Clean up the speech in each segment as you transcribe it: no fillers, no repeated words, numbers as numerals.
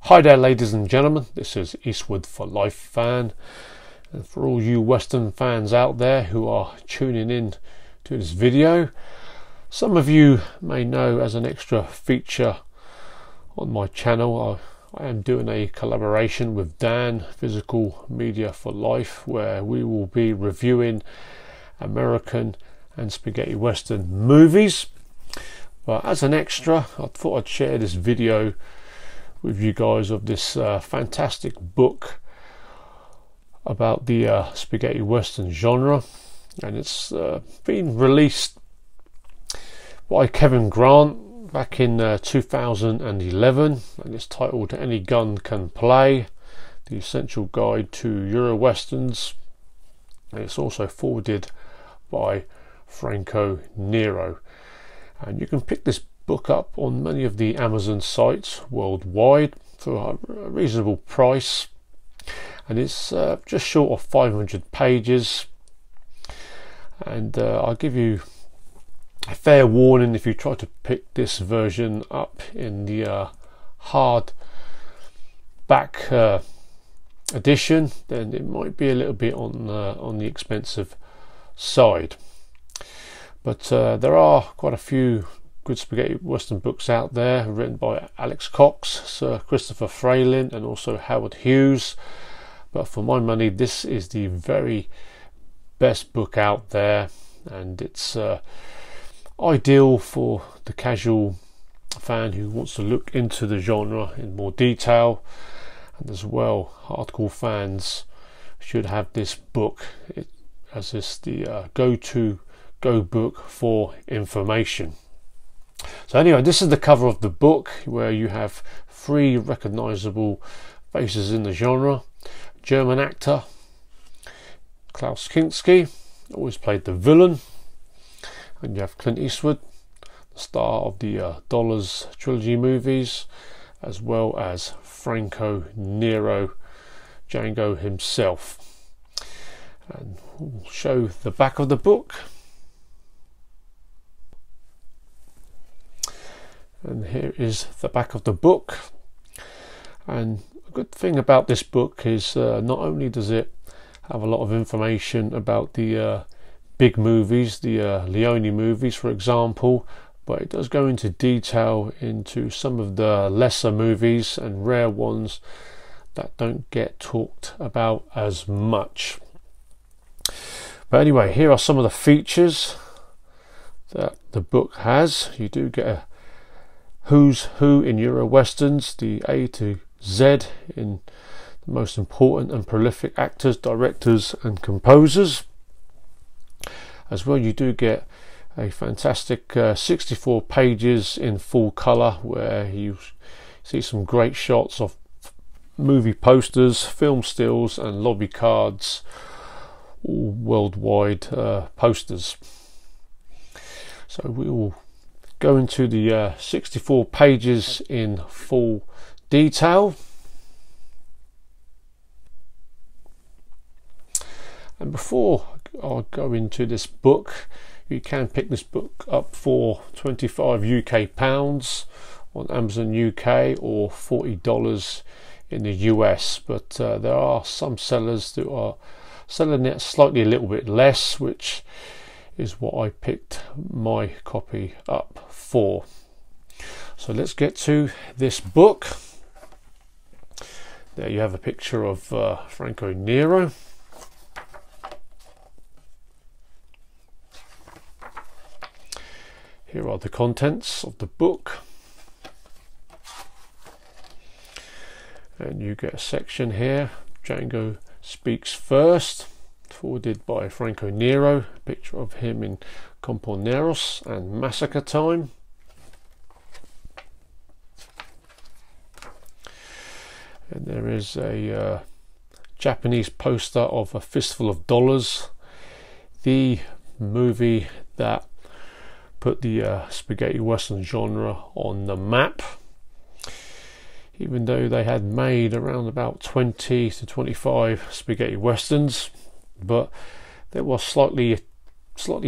Hi there, ladies and gentlemen, this is Eastwood for Life fan, and for all you Western fans out there who are tuning in to this video, some of you may know as an extra feature on my channel I am doing a collaboration with Dan, Physical Media for Life, where we will be reviewing American and spaghetti western movies. But as an extra, I thought I'd share this video with you guys of this fantastic book about the spaghetti western genre, and it's been released by Kevin Grant back in 2011, and it's titled Any Gun Can Play: The Essential Guide to Euro Westerns, and it's also forwarded by Franco Nero. And you can pick this book up on many of the Amazon sites worldwide for a reasonable price, and it's just short of 500 pages. And I'll give you a fair warning, if you try to pick this version up in the hard back edition, then it might be a little bit on the expensive side. But there are quite a few good spaghetti western books out there written by Alex Cox, Sir Christopher Frayling, and also Howard Hughes. But for my money, this is the very best book out there, and it's ideal for the casual fan who wants to look into the genre in more detail. And as well, hardcore fans should have this book, as it's the go book for information. So anyway, this is the cover of the book, where you have three recognizable faces in the genre. German actor Klaus Kinski, always played the villain, and you have Clint Eastwood, the star of the Dollars trilogy movies, as well as Franco Nero, Django himself. And we'll show the back of the book. And here is the back of the book. And a good thing about this book is not only does it have a lot of information about the big movies, the Leone movies for example, but it does go into detail into some of the lesser movies and rare ones that don't get talked about as much. But anyway, here are some of the features that the book has. You do get a who's who in Euro Westerns, the A to Z in the most important and prolific actors, directors and composers. As well, you do get a fantastic 64 pages in full colour, where you see some great shots of movie posters, film stills and lobby cards, all worldwide posters. So we will go into the 64 pages in full detail. And before I go into this book, you can pick this book up for 25 UK pounds on Amazon UK or $40 in the US, but there are some sellers that are selling it slightly a little bit less, which is what I picked my copy up for. So let's get to this book. There you have a picture of Franco Nero. Here are the contents of the book, and you get a section here, Django Speaks First, forwarded by Franco Nero, a picture of him in Companeros and Massacre Time. And there is a Japanese poster of A Fistful of Dollars, the movie that put the spaghetti western genre on the map. Even though they had made around about 20 to 25 spaghetti westerns, but they were slightly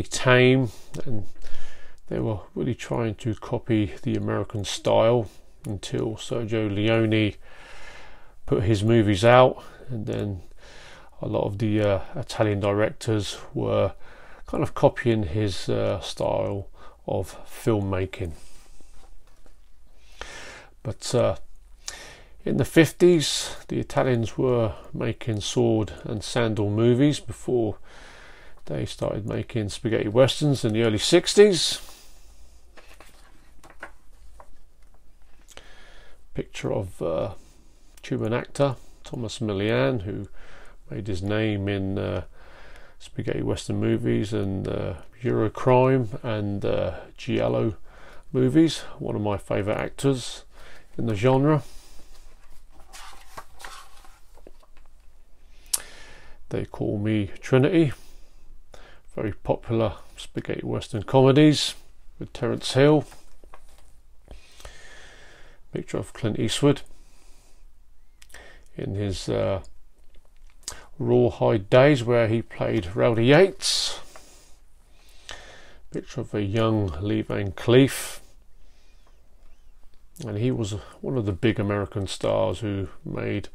tame, and they were really trying to copy the American style. until Sergio Leone put his movies out, and then a lot of the Italian directors were kind of copying his style of filmmaking. But in the 50s, the Italians were making sword and sandal movies before they started making spaghetti westerns in the early 60s. Picture of Cuban actor Thomas Milian, who made his name in spaghetti western movies and Eurocrime and giallo movies. One of my favourite actors in the genre. They Call Me Trinity, very popular spaghetti western comedies with Terence Hill. Picture of Clint Eastwood in his Rawhide days, where he played Rowdy Yates. Picture of a young Lee Van Cleef, and he was one of the big American stars who made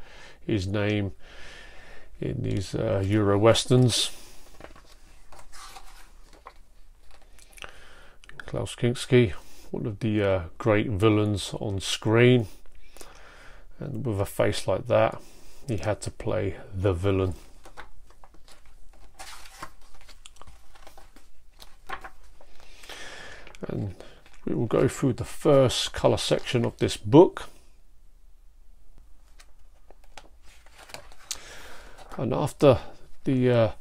his name in these Euro westerns. Klaus Kinski, one of the great villains on screen, and with a face like that, he had to play the villain. And we will go through the first colour section of this book. And after the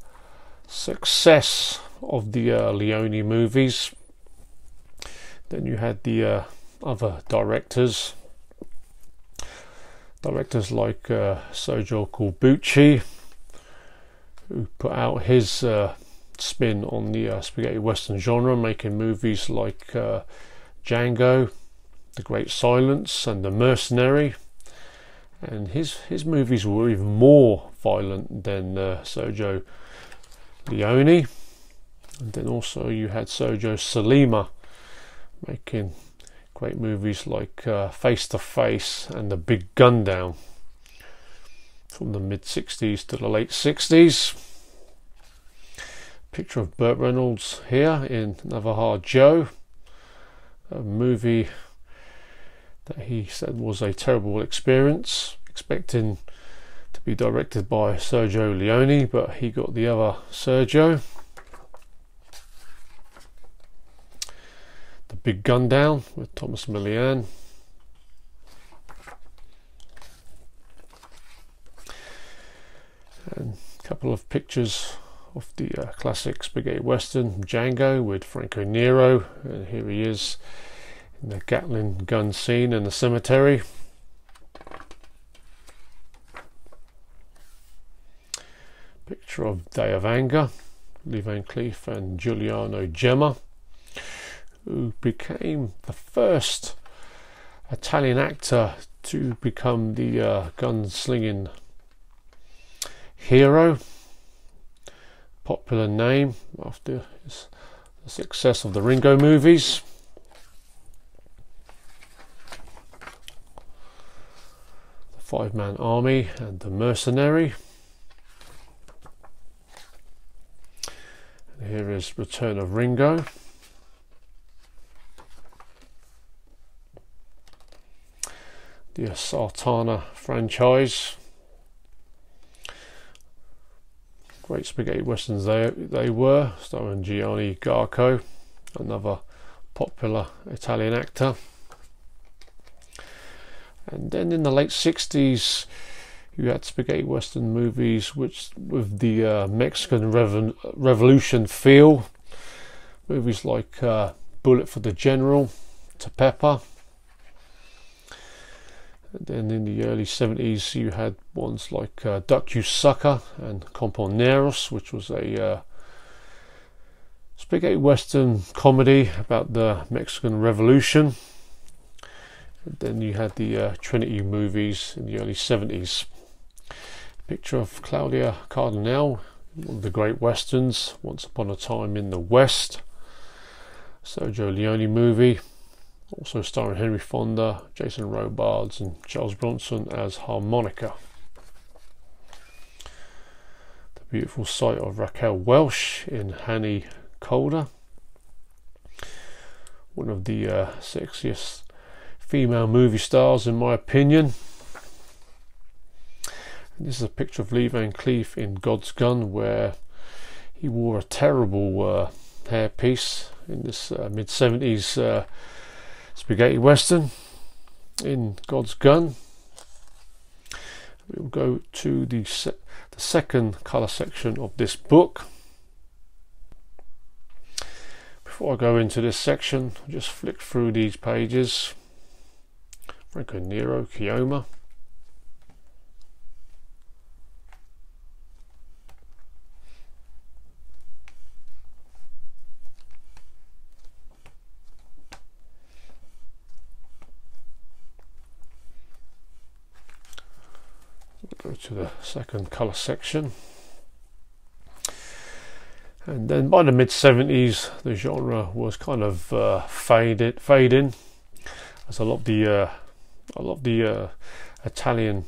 success of the Leone movies, then you had the other directors like Sergio Corbucci, who put out his spin on the spaghetti western genre, making movies like Django, The Great Silence and The Mercenary. And his movies were even more violent than Sergio Leone. And then also you had Sergio Sollima making great movies like Face to Face and The Big Gun Down from the mid-60s to the late 60s. Picture of Burt Reynolds here in Navajo Joe, a movie that he said was a terrible experience, expecting to be directed by Sergio Leone, but he got the other Sergio. The Big Gun Down with Thomas Milian. And a couple of pictures of the classic spaghetti western Django with Franco Nero, and here he is in the Gatling gun scene in the cemetery. Picture of Day of Anger, Lee Van Cleef and Giuliano Gemma, who became the first Italian actor to become the gunslinging hero. Popular name after the success of the Ringo movies. The Five-Man Army and The Mercenary. And here is Return of Ringo. The Sartana franchise. Great spaghetti westerns they were, starring Gianni Garco, another popular Italian actor. And then in the late 60s you had spaghetti western movies which with the Mexican Revolution feel. Movies like Bullet for the General, Tepepa. And then in the early 70s you had ones like Duck You Sucker and Compañeros, which was a spaghetti western comedy about the Mexican Revolution. And then you had the Trinity movies in the early 70s. Picture of Claudia Cardinale, one of the great westerns, Once Upon a Time in the West. Sergio Leone movie. also starring Henry Fonda, Jason Robards and Charles Bronson as harmonica. The beautiful sight of Raquel Welch in Hanny Calder, one of the sexiest female movie stars in my opinion. And this is a picture of Lee Van Cleef in God's Gun, where he wore a terrible hairpiece in this mid-70s spaghetti western in God's Gun. We'll go to the second colour section of this book. Before I go into this section, I'll just flick through these pages. Franco Nero, Keoma. We'll go to the second colour section. And then by the mid-70s, the genre was kind of fading, as a lot of the Italian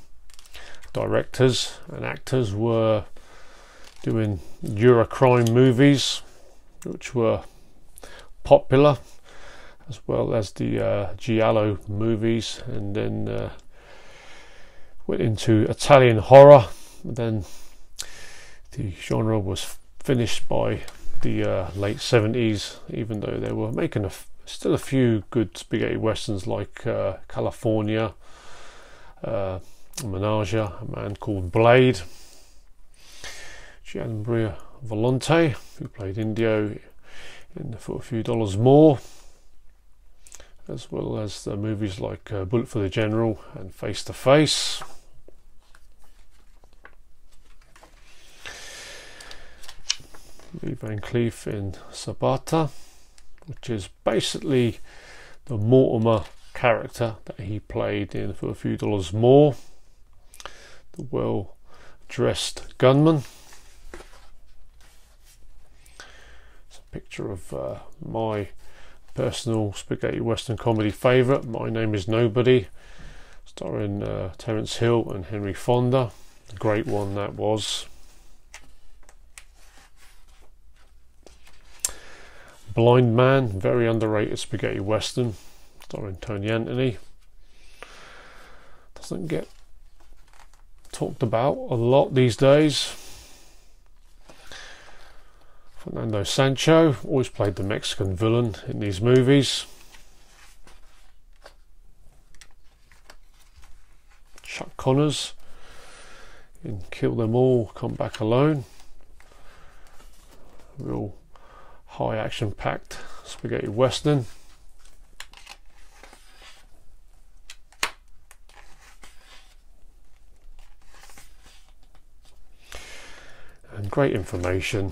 directors and actors were doing Eurocrime movies, which were popular, as well as the giallo movies, and then went into Italian horror. And then the genre was finished by the late 70s, even though they were making still a few good spaghetti westerns like California, Menage, A Man Called Blade, Gianandrea Volonte, who played Indio in For a Few Dollars More, as well as the movies like Bullet for the General and Face to Face. Lee Van Cleef in Sabata, which is basically the Mortimer character that he played in For a Few Dollars More, the well-dressed gunman. It's a picture of my personal spaghetti western comedy favourite, My Name is Nobody, starring Terence Hill and Henry Fonda. A great one that was. Blind Man, very underrated spaghetti western, starring Tony Anthony. Doesn't get talked about a lot these days. Fernando Sancho always played the Mexican villain in these movies. Chuck Connors in Kill Them All, Come Back Alone. Real high action packed spaghetti western. And great information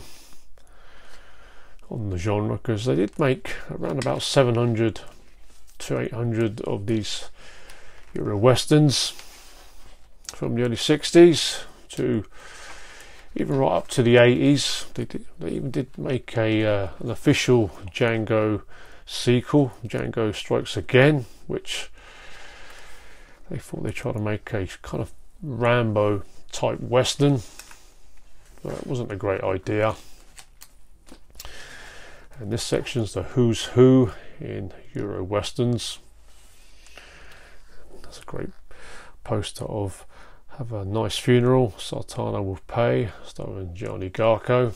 on the genre, because they did make around about 700 to 800 of these Euro westerns from the early 60s to even right up to the 80s. They even did make an official Django sequel, Django Strikes Again, which they thought they'd try to make a kind of Rambo type western, but it wasn't a great idea. And this section's the who's who in Euro westerns. That's a great poster of Have a Nice Funeral, Sultana Will Pay, starring Gianni Garco.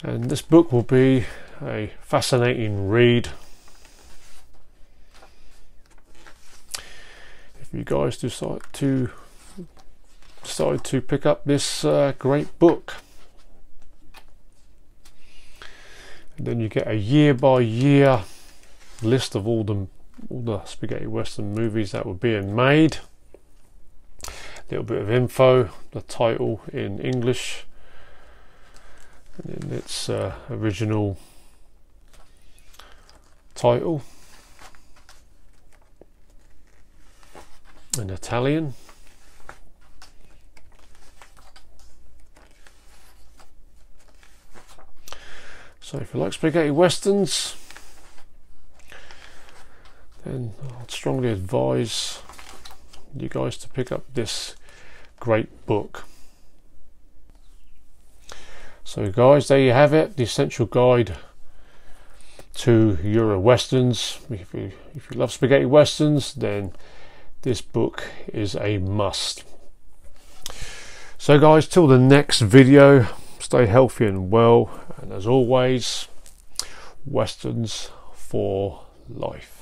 And this book will be a fascinating read. If you guys decide to pick up this great book, and then you get a year by year list of all the spaghetti western movies that were being made, a little bit of info, the title in English and in its original title in Italian. So if you like spaghetti westerns, then I'd strongly advise you guys to pick up this great book. So guys, there you have it, the essential guide to Euro westerns. If you love spaghetti westerns, then this book is a must. So guys, till the next video, stay healthy and well, and as always, westerns for life.